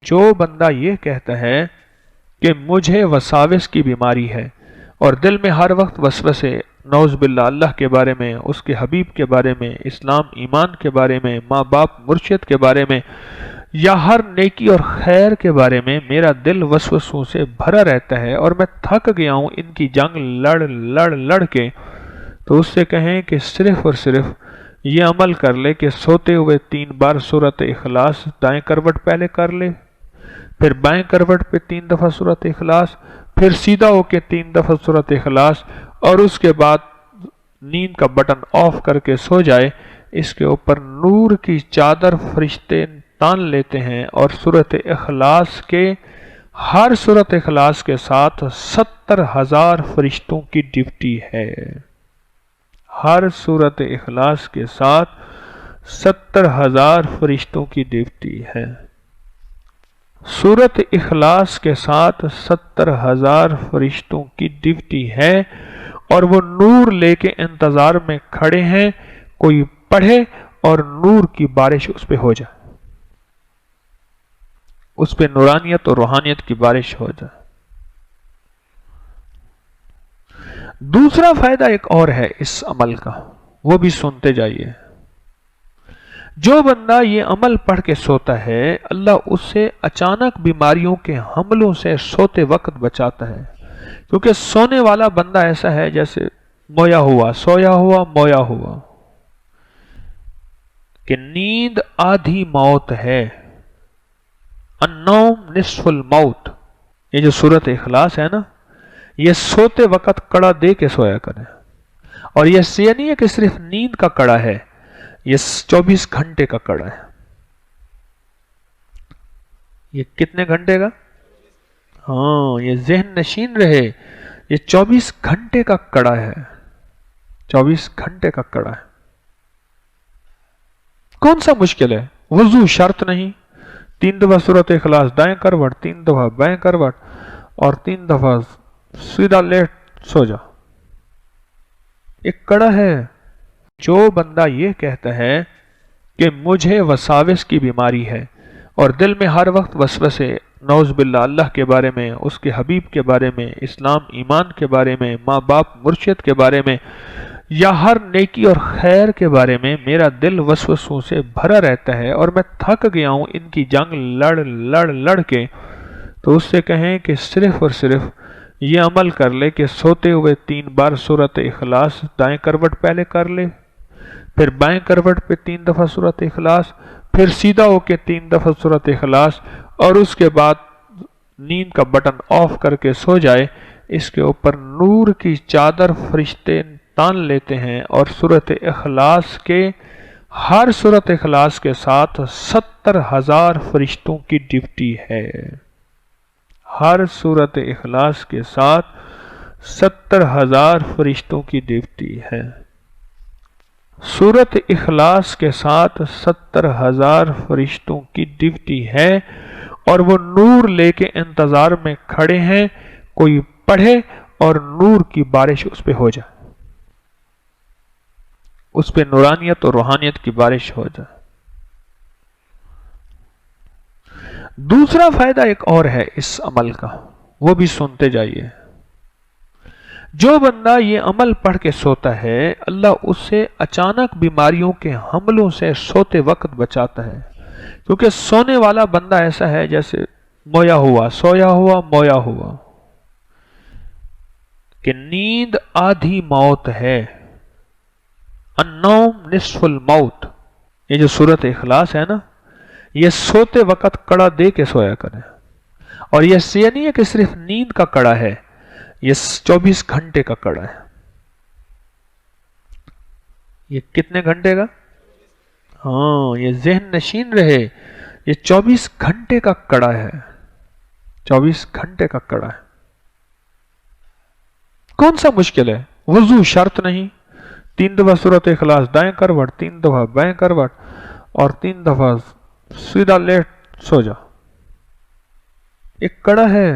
جو بندہ یہ کہتا ہے کہ مجھے وساوس کی بیماری ہے اور دل میں ہر وقت وسوسے، نعوذ باللہ، اللہ کے بارے میں، اس کے حبیب کے بارے میں، اسلام ایمان کے بارے میں، ماں باپ مرشد کے بارے میں، یا ہر نیکی اور خیر کے بارے میں میرا دل وسوسوں سے بھرا رہتا ہے اور میں تھک گیا ہوں ان کی جنگ لڑ کے، تو اس سے کہیں کہ صرف اور صرف یہ عمل کر لے کہ سوتے ہوئے 3 بار سورۃ اخلاص دائیں کروٹ پہلے کر لے، پھر بائیں کروٹ پہ 3 دفعہ سورۃ اخلاص، پھر سیدھا ہو کے 3 دفعہ سورۃ اخلاص، اور اس کے بعد نیند کا بٹن آف کر کے سو جائے۔ اس کے اوپر نور کی چادر فرشتے تان لیتے ہیں، اور سورۃ اخلاص کے ہر سورۃ اخلاص کے ساتھ 70,000 فرشتوں کی ڈیوٹی ہے۔ ہر سورۃ اخلاص کے ساتھ 70,000 فرشتوں کی ڈیوٹی ہے۔ سورۃ اخلاص کے ساتھ 70,000 فرشتوں کی ڈیوٹی ہے، اور وہ نور لے کے انتظار میں کھڑے ہیں، کوئی پڑھے اور نور کی بارش اس پہ ہو جائے، اس پہ نورانیت اور روحانیت کی بارش ہو جائے۔ دوسرا فائدہ ایک اور ہے اس عمل کا، وہ بھی سنتے جائیے۔ جو بندہ یہ عمل پڑھ کے سوتا ہے، اللہ اس سے اچانک بیماریوں کے حملوں سے سوتے وقت بچاتا ہے، کیونکہ سونے والا بندہ ایسا ہے جیسے مویا ہوا، سویا ہوا، مویا ہوا، کہ نیند آدھی موت ہے، النوم نصف الموت۔ یہ جو سورۃ اخلاص ہے نا، یہ سوتے وقت کڑا دے کے سویا کریں، اور یہ نہیں ہے کہ صرف نیند کا کڑا ہے، یہ 24 گھنٹے کا کڑا ہے۔ یہ کتنے گھنٹے کا؟ ہاں، یہ ذہن نشین رہے، یہ 24 گھنٹے کا کڑا ہے، 24 گھنٹے کا کڑا ہے۔ کون سا مشکل ہے؟ وضو شرط نہیں، 3 دفعہ سورۃ اخلاص دائیں کروٹ، 3 دفعہ بائیں کروٹ، اور 3 دفعہ سیدھا لیٹ سو جا، ایک کڑا ہے۔ جو بندہ یہ کہتا ہے کہ مجھے وساوس کی بیماری ہے اور دل میں ہر وقت وسوسے، نعوذ باللہ، اللہ کے بارے میں، اس کے حبیب کے بارے میں، اسلام ایمان کے بارے میں، ماں باپ مرشد کے بارے میں، یا ہر نیکی اور خیر کے بارے میں میرا دل وسوسوں سے بھرا رہتا ہے اور میں تھک گیا ہوں ان کی جنگ لڑ کے، تو اس سے کہیں کہ صرف اور صرف یہ عمل کر لے کہ سوتے ہوئے 3 بار سورۃ اخلاص دائیں کروٹ پہلے کر لے، پھر بائیں کروٹ پہ 3 دفعہ سورۃ اخلاص، پھر سیدھا ہو کے 3 دفعہ سورۃ اخلاص، اور اس کے بعد نیند کا بٹن آف کر کے سو جائے۔ اس کے اوپر نور کی چادر فرشتے تان لیتے ہیں، اور سورۃ اخلاص کے ہر سورۃ اخلاص کے ساتھ 70,000 فرشتوں کی ڈیوٹی ہے۔ ہر سورۃ اخلاص کے ساتھ 70,000 فرشتوں کی ڈیوٹی ہے۔ سورۃ اخلاص کے ساتھ 70,000 فرشتوں کی ڈیوٹی ہے، اور وہ نور لے کے انتظار میں کھڑے ہیں، کوئی پڑھے اور نور کی بارش اس پہ ہو جائے، اس پہ نورانیت اور روحانیت کی بارش ہو جائے۔ دوسرا فائدہ ایک اور ہے اس عمل کا، وہ بھی سنتے جائیے۔ جو بندہ یہ عمل پڑھ کے سوتا ہے، اللہ اس سے اچانک بیماریوں کے حملوں سے سوتے وقت بچاتا ہے، کیونکہ سونے والا بندہ ایسا ہے جیسے مویا ہوا، سویا ہوا، مویا ہوا، کہ نیند آدھی موت ہے، النوم نصف الموت۔ یہ جو سورۃ اخلاص ہے نا، یہ سوتے وقت کڑا دے کے سویا کریں، اور یہ نہیں ہے کہ صرف نیند کا کڑا ہے، یہ 24 گھنٹے کا کڑا ہے۔ یہ کتنے گھنٹے کا؟ ہاں، یہ ذہن نشین رہے، یہ 24 گھنٹے کا کڑا ہے، 24 گھنٹے کا کڑا ہے۔ کون سا مشکل ہے؟ وضو شرط نہیں، 3 دفعہ سورۃ اخلاص دائیں کروٹ، 3 دفعہ بائیں کروٹ، اور 3 دفعہ سیدھا لیٹ سو جا، ایک کڑا ہے۔